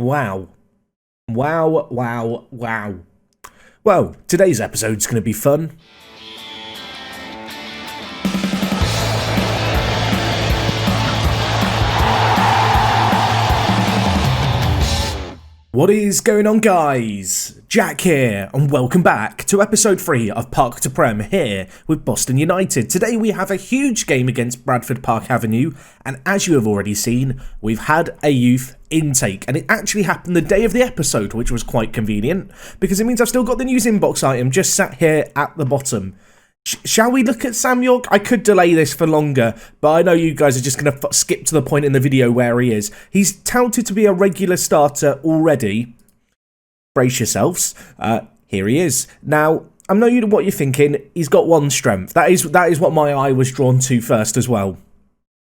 Wow. Wow, wow, wow. Well, today's episode's going to be fun. What is going on, guys? Jack here, and welcome back to episode 3 of Park to Prem here with Boston United. Today we have a huge game against Bradford Park Avenue, and as you have already seen, we've had a youth intake, and it actually happened the day of the episode, which was quite convenient, because it means I've still got the news inbox item just sat here at the bottom. Shall we look at Sam York? I could delay this for longer, but I know you guys are just going to skip to the point in the video where he is. He's touted to be a regular starter already. Brace yourselves. Here he is. Now, I know what you're thinking. He's got one strength. That is what my eye was drawn to first as well.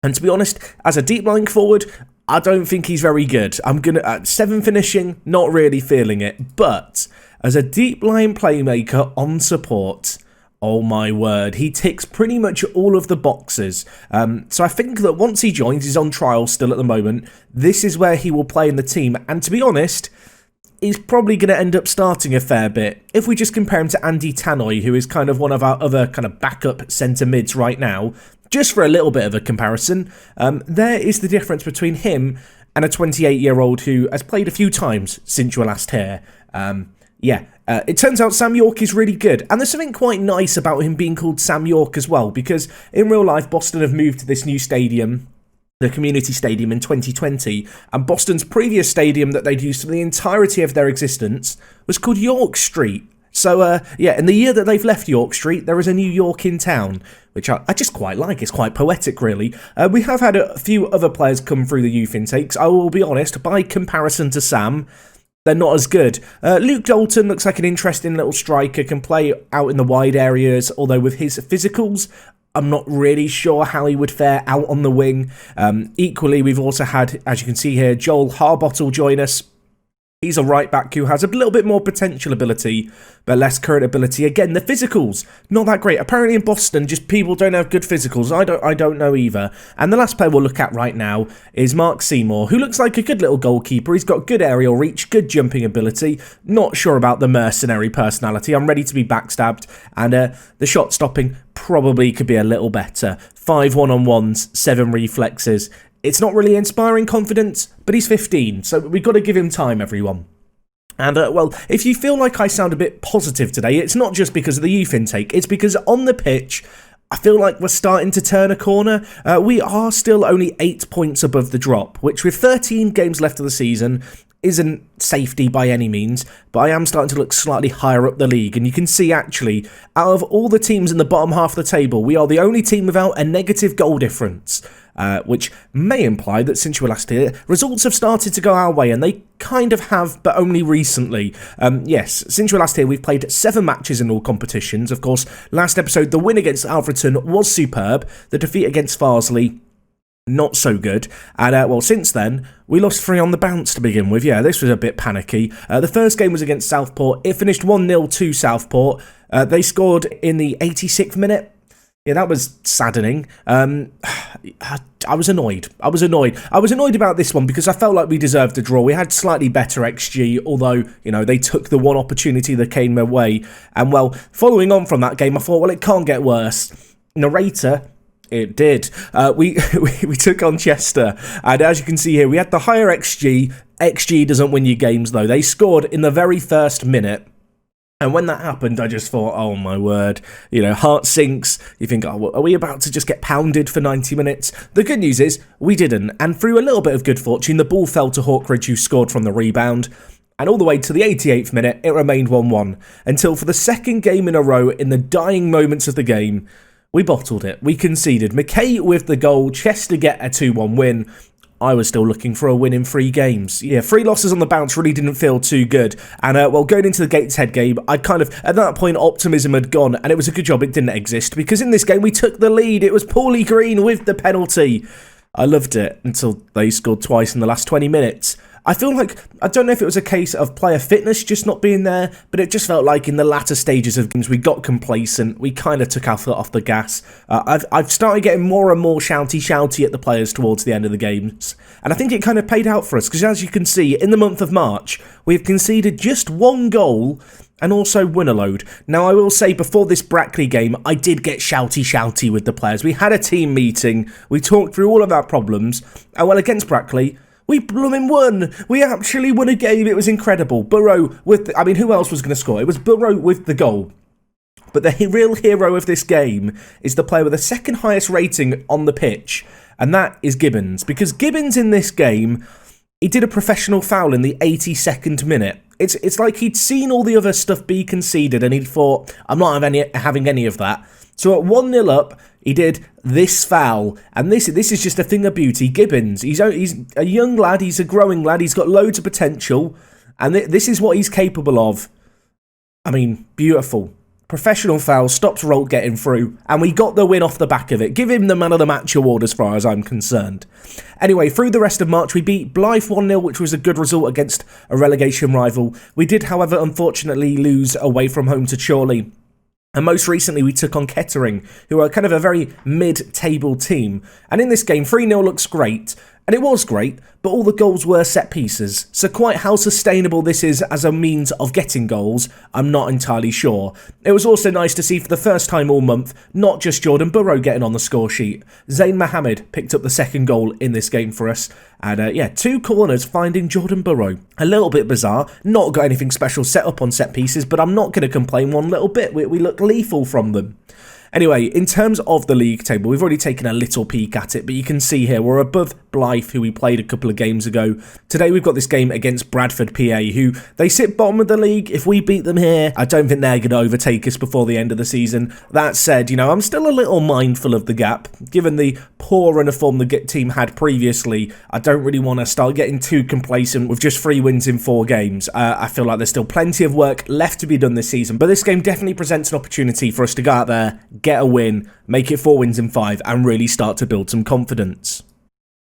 And to be honest, as a deep lying forward, I don't think he's very good. I'm going to 7 finishing, not really feeling it. But as a deep lying playmaker on support, oh my word, he ticks pretty much all of the boxes. So I think that once he joins, he's on trial still at the moment, this is where he will play in the team. And to be honest, he's probably going to end up starting a fair bit. If we just compare him to Andy Tannoy, who is kind of one of our other kind of backup centre mids right now, just for a little bit of a comparison, there is the difference between him and a 28-year-old who has played a few times since you were last here. It turns out Sam York is really good, and there's something quite nice about him being called Sam York as well, because in real life Boston have moved to this new stadium, the community stadium, in 2020, and Boston's previous stadium that they'd used for the entirety of their existence was called York Street. So in the year that they've left York Street, there is a new York in town, which I just quite like. It's quite poetic, really. We have had a few other players come through the youth intakes. I will be honest, by comparison to Sam, they're not as good. Luke Dalton looks like an interesting little striker, can play out in the wide areas, although with his physicals, I'm not really sure how he would fare out on the wing. Equally, we've also had, as you can see here, Joel Harbottle join us. He's a right back who has a little bit more potential ability, but less current ability. Again, the physicals, not that great. Apparently in Boston, just people don't have good physicals. I don't know either. And the last player we'll look at right now is Mark Seymour, who looks like a good little goalkeeper. He's got good aerial reach, good jumping ability. Not sure about the mercenary personality. I'm ready to be backstabbed. And the shot stopping probably could be a little better. 5 one-on-ones, 7 reflexes. It's not really inspiring confidence, but he's 15, so we've got to give him time, everyone. And, if you feel like I sound a bit positive today, it's not just because of the youth intake, it's because on the pitch, I feel like we're starting to turn a corner. We are still only 8 points above the drop, which with 13 games left of the season isn't safety by any means, but I am starting to look slightly higher up the league, and you can see actually, out of all the teams in the bottom half of the table, we are the only team without a negative goal difference. Which may imply that since you were last here, results have started to go our way, and they kind of have, but only recently. Yes, since you were last here, we've played 7 matches in all competitions. Of course, last episode, the win against Alfreton was superb. The defeat against Farsley, not so good. And, since then, we lost 3 on the bounce to begin with. Yeah, this was a bit panicky. The first game was against Southport. It finished 1-0 to Southport. They scored in the 86th minute. Yeah, that was saddening. I was annoyed. I was annoyed about this one because I felt like we deserved a draw. We had slightly better XG, although, they took the one opportunity that came their way. And, following on from that game, I thought, it can't get worse. Narrator, it did. We took on Chester, and as you can see here, we had the higher XG. XG doesn't win you games, though. They scored in the very first minute. And when that happened, I just thought, oh my word, heart sinks. You think, oh, are we about to just get pounded for 90 minutes? The good news is, we didn't. And through a little bit of good fortune, the ball fell to Hawkridge, who scored from the rebound. And all the way to the 88th minute, it remained 1-1. Until for the second game in a row, in the dying moments of the game, we bottled it. We conceded. McKay with the goal, Chester get a 2-1 win. I was still looking for a win in 3 games. Yeah, 3 losses on the bounce really didn't feel too good. And, going into the Gateshead game, I kind of, at that point, optimism had gone, and it was a good job it didn't exist, because in this game, we took the lead. It was Paulie Green with the penalty. I loved it until they scored twice in the last 20 minutes. I feel like, I don't know if it was a case of player fitness just not being there, but it just felt like in the latter stages of games we got complacent, we kind of took our foot off the gas. I've started getting more and more shouty at the players towards the end of the games, and I think it kind of paid out for us, because as you can see, in the month of March, we've conceded just 1 goal and also win a load. Now, I will say, before this Brackley game, I did get shouty with the players. We had a team meeting, we talked through all of our problems, and well, against Brackley, we blooming won. We actually won a game. It was incredible. Burrow with I mean, who else was going to score? It was Burrow with the goal. But the real hero of this game is the player with the second highest rating on the pitch, and that is Gibbons. Because Gibbons in this game, he did a professional foul in the 82nd minute. It's like he'd seen all the other stuff be conceded, and he'd thought, I'm not having any of that. So at 1-0 up, he did this foul, and this is just a thing of beauty. Gibbons, he's a young lad, he's a growing lad, he's got loads of potential, and this is what he's capable of. I mean, beautiful. Professional foul, stops Rolt getting through, and we got the win off the back of it. Give him the man of the match award as far as I'm concerned. Anyway, through the rest of March, we beat Blythe 1-0, which was a good result against a relegation rival. We did, however, unfortunately lose away from home to Chorley. And most recently, we took on Kettering, who are kind of a very mid-table team. And in this game, 3-0 looks great. And it was great, but all the goals were set pieces. So quite how sustainable this is as a means of getting goals, I'm not entirely sure. It was also nice to see for the first time all month, not just Jordan Burrow getting on the score sheet. Zayn Mohammed picked up the second goal in this game for us. And yeah, 2 corners finding Jordan Burrow. A little bit bizarre, not got anything special set up on set pieces, but I'm not going to complain one little bit. We look lethal from them. Anyway, in terms of the league table, we've already taken a little peek at it, but you can see here we're above Blythe, who we played a couple of games ago. Today we've got this game against Bradford PA, who they sit bottom of the league. If we beat them here, I don't think they're going to overtake us before the end of the season. That said, you know, I'm still a little mindful of the gap. Given the poor run of form the team had previously, I don't really want to start getting too complacent with just 3 wins in 4 games. I feel like there's still plenty of work left to be done this season, but this game definitely presents an opportunity for us to go out there, get a win, make it 4 wins in 5, and really start to build some confidence.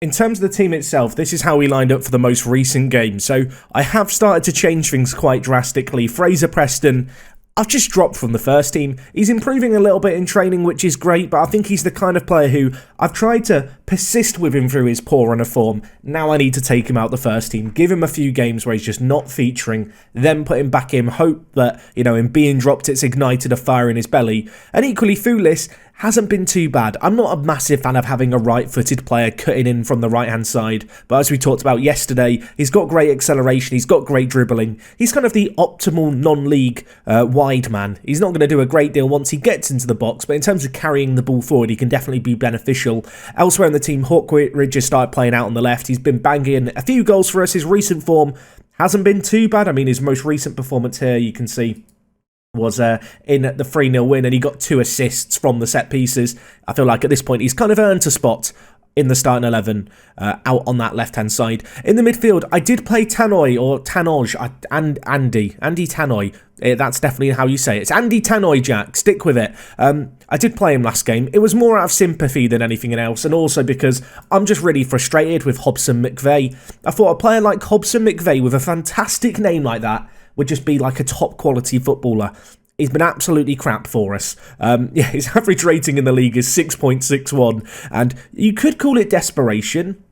In terms of the team itself, this is how we lined up for the most recent game. So I have started to change things quite drastically. Fraser Preston, I've just dropped from the first team. He's improving a little bit in training, which is great, but I think he's the kind of player who I've tried to persist with him through his poor run of form. Now I need to take him out the first team, give him a few games where he's just not featuring, then put him back in, hope that, you know, in being dropped, it's ignited a fire in his belly. And equally, Foulis hasn't been too bad. I'm not a massive fan of having a right-footed player cutting in from the right-hand side, but as we talked about yesterday, he's got great acceleration, he's got great dribbling. He's kind of the optimal non-league wide man. He's not going to do a great deal once he gets into the box, but in terms of carrying the ball forward, he can definitely be beneficial. Elsewhere in the team, Hawkridge has started playing out on the left. He's been banging a few goals for us. His recent form hasn't been too bad. I mean, his most recent performance here, you can see, was in the 3-0 win, and he got 2 assists from the set pieces. I feel like at this point he's kind of earned a spot in the starting 11 out on that left-hand side. In the midfield, I did play Tannoy, or Tanoj, and Andy Tannoy. That's definitely how you say it. It's Andy Tannoy, Jack. Stick with it. I did play him last game. It was more out of sympathy than anything else, and also because I'm just really frustrated with Hobson McVeigh. I thought a player like Hobson McVeigh with a fantastic name like that would just be like a top quality footballer. He's been absolutely crap for us. Yeah, his average rating in the league is 6.61, and you could call it desperation.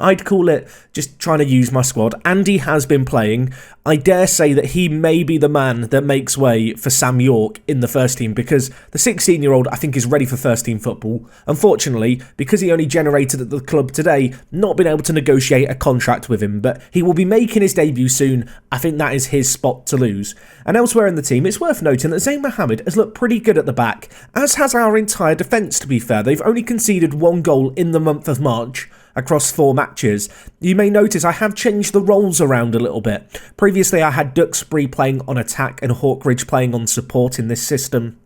I'd call it just trying to use my squad. Andy has been playing. I dare say that he may be the man that makes way for Sam York in the first team, because the 16-year-old, I think, is ready for first team football. Unfortunately, because he only generated at the club today, not been able to negotiate a contract with him, but he will be making his debut soon. I think that is his spot to lose. And elsewhere in the team, it's worth noting that Zayn Mohammed has looked pretty good at the back, as has our entire defence, to be fair. They've only conceded 1 goal in the month of March across 4 matches. You may notice I have changed the roles around a little bit. Previously I had Duxbury playing on attack and Hawkridge playing on support in this system.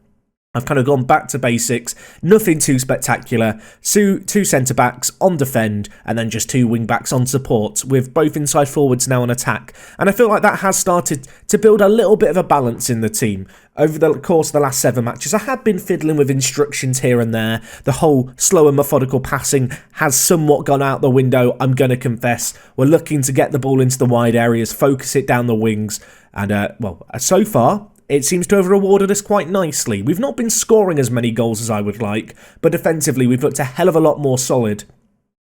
I've kind of gone back to basics, nothing too spectacular, two centre-backs on defend, and then just 2 wing-backs on support, with both inside forwards now on attack. And I feel like that has started to build a little bit of a balance in the team. Over the course of the last 7 matches, I have been fiddling with instructions here and there. The whole slow and methodical passing has somewhat gone out the window, I'm going to confess. We're looking to get the ball into the wide areas, focus it down the wings, and, so far, it seems to have rewarded us quite nicely. We've not been scoring as many goals as I would like, but defensively we've looked a hell of a lot more solid.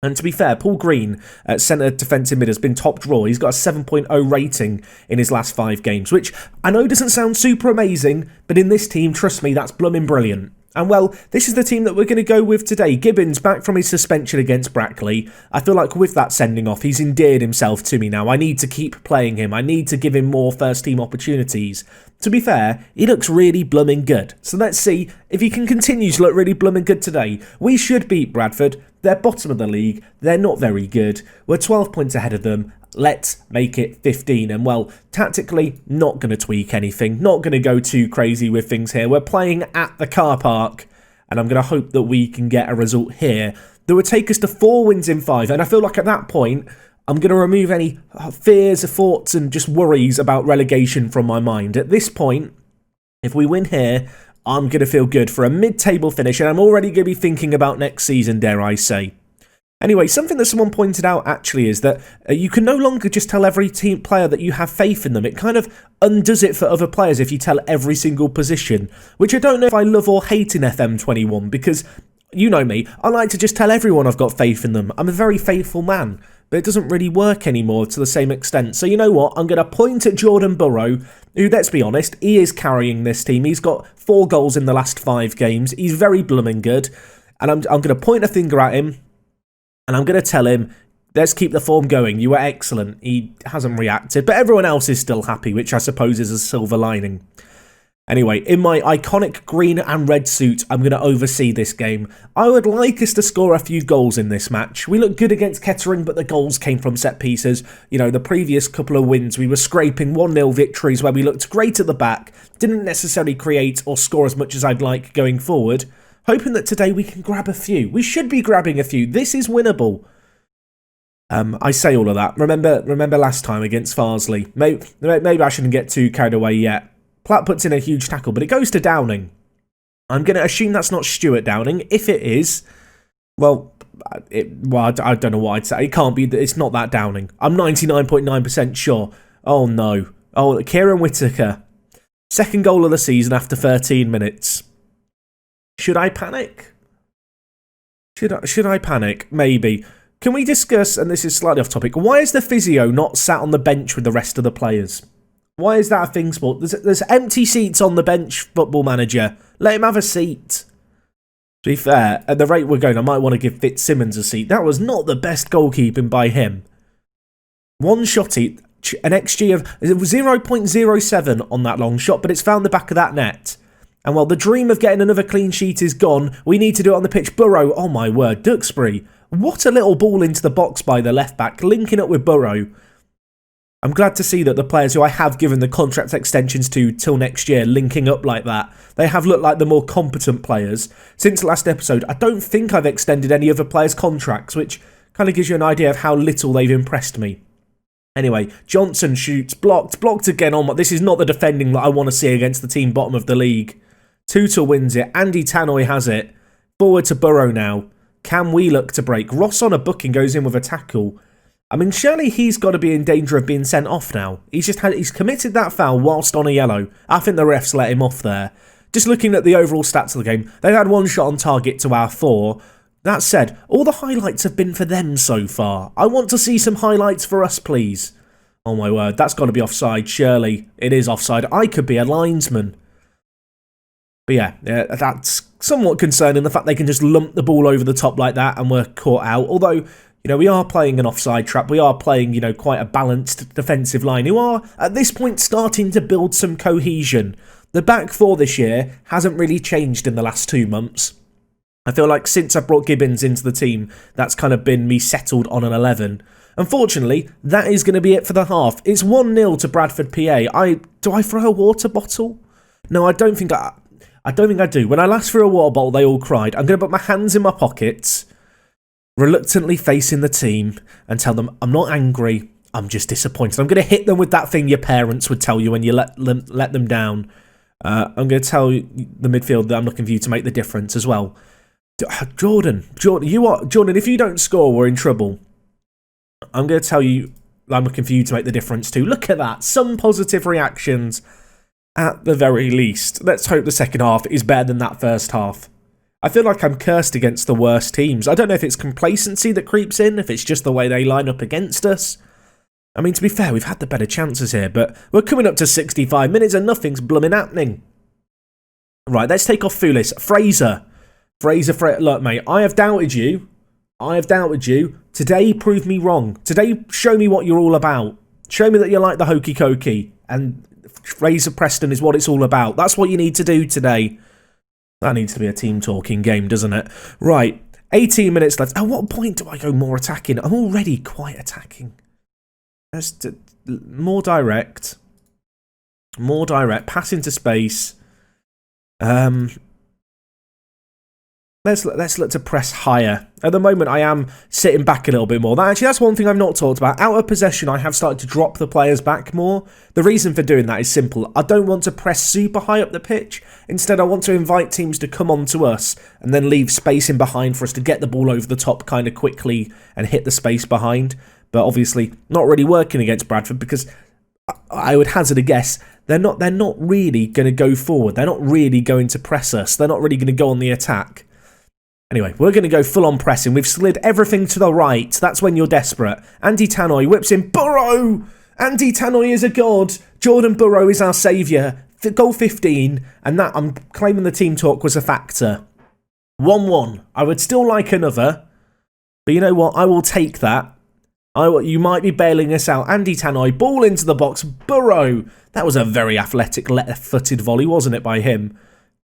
And to be fair, Paul Green at centre defensive mid has been top draw. He's got a 7.0 rating in his last 5 games, which I know doesn't sound super amazing, but in this team, trust me, that's blooming brilliant. And well, this is the team that we're going to go with today. Gibbons back from his suspension against Brackley. I feel like with that sending off, he's endeared himself to me now. I need to keep playing him. I need to give him more first team opportunities. To be fair, he looks really blooming good. So let's see if he can continue to look really blooming good today. We should beat Bradford. They're bottom of the league. They're not very good. We're 12 points ahead of them. Let's make it 15. And well, tactically, not going to tweak anything. Not going to go too crazy with things here. We're playing at the car park. And I'm going to hope that we can get a result here that would take us to 4 wins in 5. And I feel like at that point, I'm going to remove any fears, thoughts, and just worries about relegation from my mind. At this point, if we win here, I'm going to feel good for a mid-table finish. And I'm already going to be thinking about next season, dare I say. Anyway, something that someone pointed out actually is that you can no longer just tell every team player that you have faith in them. It kind of undoes it for other players if you tell every single position, which I don't know if I love or hate in FM21 because, you know me, I like to just tell everyone I've got faith in them. I'm a very faithful man, but it doesn't really work anymore to the same extent. So you know what? I'm going to point at Jordan Burrow, who, let's be honest, he is carrying this team. He's got 4 goals in the last 5 games. He's very blooming good. And I'm going to point a finger at him. And I'm going to tell him, let's keep the form going. You were excellent. He hasn't reacted, but everyone else is still happy, which I suppose is a silver lining. Anyway, in my iconic green and red suit, I'm going to oversee this game. I would like us to score a few goals in this match. We looked good against Kettering, but the goals came from set pieces. You know, the previous couple of wins, we were scraping 1-0 victories where we looked great at the back, didn't necessarily create or score as much as I'd like going forward. Hoping that today we can grab a few. We should be grabbing a few. This is winnable. I say all of that. Remember last time against Farsley. Maybe I shouldn't get too carried away yet. Platt puts in a huge tackle, but it goes to Downing. I'm going to assume that's not Stuart Downing. If it is, well, I don't know what I'd say. It can't be. It's not that Downing. I'm 99.9% sure. Oh, no. Oh, Kieran Whittaker. 2nd goal of the season after 13 minutes. Should I panic? Should I panic? Maybe. Can we discuss, and this is slightly off topic, why is the physio not sat on the bench with the rest of the players? Why is that a thing, Sport? There's empty seats on the bench, Football Manager. Let him have a seat. To be fair, at the rate we're going, I might want to give Fitzsimmons a seat. That was not the best goalkeeping by him. One shotty, an XG of 0.07 on that long shot, but it's found the back of that net. And while the dream of getting another clean sheet is gone, we need to do it on the pitch. Burrow, oh my word, Duxbury. What a little ball into the box by the left back, linking up with Burrow. I'm glad to see that the players who I have given the contract extensions to till next year linking up like that. They have looked like the more competent players. Since last episode, I don't think I've extended any other players' contracts, which kind of gives you an idea of how little they've impressed me. Anyway, Johnson shoots, blocked again. This is not the defending that I want to see against the team bottom of the league. Tuta wins it. Andy Tannoy has it. Forward to Burrow now. Can we look to break? Ross on a booking goes in with a tackle. I mean, surely he's got to be in danger of being sent off now. He's committed that foul whilst on a yellow. I think the refs let him off there. Just looking at the overall stats of the game, they've had 1 shot on target to our 4. That said, all the highlights have been for them so far. I want to see some highlights for us, please. Oh my word, that's got to be offside, surely. It is offside. I could be a linesman. But yeah, that's somewhat concerning, the fact they can just lump the ball over the top like that and we're caught out. Although, you know, we are playing an offside trap. We are playing, you know, quite a balanced defensive line who are, at this point, starting to build some cohesion. The back 4 this year hasn't really changed in the last 2 months. I feel like since I brought Gibbons into the team, that's kind of been me settled on an 11. Unfortunately, that is going to be it for the half. It's 1-0 to Bradford PA. Do I throw a water bottle? No, I don't think I I don't think I do. When I last threw a water bottle, they all cried. I'm going to put my hands in my pockets, reluctantly facing the team, and tell them I'm not angry, I'm just disappointed. I'm going to hit them with that thing your parents would tell you when you let them down. I'm going to tell the midfield that I'm looking for you to make the difference as well. Jordan, if you don't score, we're in trouble. I'm going to tell you I'm looking for you to make the difference too. Look at that. Some positive reactions at the very least. Let's hope the second half is better than that first half. I feel like I'm cursed against the worst teams. I don't know if it's complacency that creeps in, if it's just the way they line up against us. I mean, to be fair, we've had the better chances here, but we're coming up to 65 minutes and nothing's blooming happening. Right, let's take off Foulis. Fraser, look, mate, I have doubted you. Today, prove me wrong. Today, show me what you're all about. Show me that you like the hokey cokey. And Fraser Preston is what it's all about. That's what you need to do today. That needs to be a team talking game, doesn't it? Right, 18 minutes left. At what point do I go more attacking? I'm already quite attacking. Let's do more direct. Pass into space. Let's look to press higher. At the moment, I am sitting back a little bit more. That's one thing I've not talked about. Out of possession, I have started to drop the players back more. The reason for doing that is simple. I don't want to press super high up the pitch. Instead, I want to invite teams to come on to us and then leave space in behind for us to get the ball over the top kind of quickly and hit the space behind. But obviously, not really working against Bradford because I would hazard a guess they're not really going to go forward. They're not really going to press us. They're not really going to go on the attack. Anyway, we're going to go full-on pressing. We've slid everything to the right. That's when you're desperate. Andy Tannoy whips in. Burrow! Andy Tannoy is a god. Jordan Burrow is our saviour. Goal 15. And that, I'm claiming the team talk was a factor. 1-1. I would still like another. But you know what? I will take that. You might be bailing us out. Andy Tannoy, ball into the box. Burrow. That was a very athletic left-footed volley, wasn't it, by him?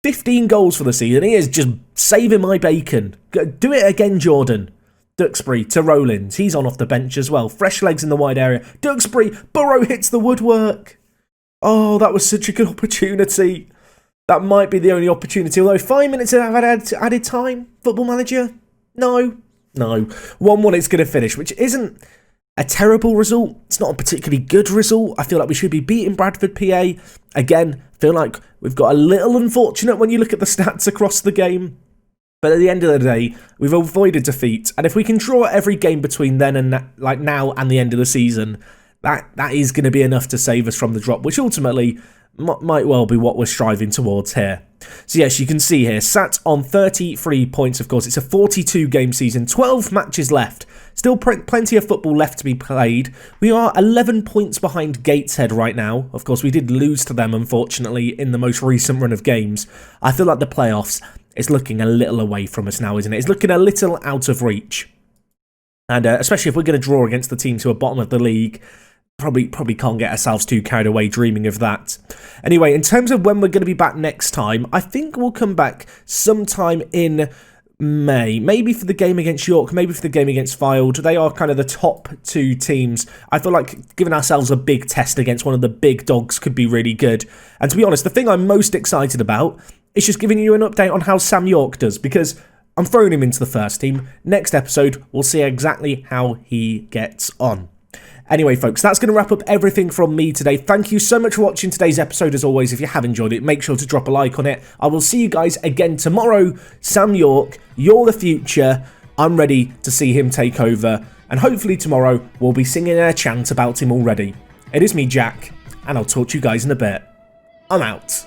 15 goals for the season. He is just saving my bacon. Do it again, Jordan. Duxbury to Rowlands. He's on off the bench as well. Fresh legs in the wide area. Duxbury. Burrow hits the woodwork. Oh, that was such a good opportunity. That might be the only opportunity. Although 5 minutes of added time. Football Manager? No. 1-1 it's going to finish, which isn't a terrible result. It's not a particularly good result. I feel like we should be beating Bradford PA. Again, feel like we've got a little unfortunate when you look at the stats across the game. But at the end of the day, we've avoided defeat. And if we can draw every game between then and now and the end of the season, that is going to be enough to save us from the drop, which ultimately might well be what we're striving towards here. So yes, you can see here, sat on 33 points, of course. It's a 42-game season, 12 matches left. Still plenty of football left to be played. We are 11 points behind Gateshead right now. Of course, we did lose to them, unfortunately, in the most recent run of games. I feel like the playoffs is looking a little away from us now, isn't it? It's looking a little out of reach. And especially if we're going to draw against the teams who are bottom of the league, probably can't get ourselves too carried away dreaming of that. Anyway, in terms of when we're going to be back next time, I think we'll come back sometime in May. Maybe for the game against York, maybe for the game against Fylde. They are kind of the top two teams. I feel like giving ourselves a big test against one of the big dogs could be really good. And to be honest, the thing I'm most excited about is just giving you an update on how Sam York does, because I'm throwing him into the first team. Next episode, we'll see exactly how he gets on. Anyway, folks, that's going to wrap up everything from me today. Thank you so much for watching today's episode. As always, if you have enjoyed it, make sure to drop a like on it. I will see you guys again tomorrow. Sam York, you're the future. I'm ready to see him take over. And hopefully tomorrow, we'll be singing a chant about him already. It is me, Jack, and I'll talk to you guys in a bit. I'm out.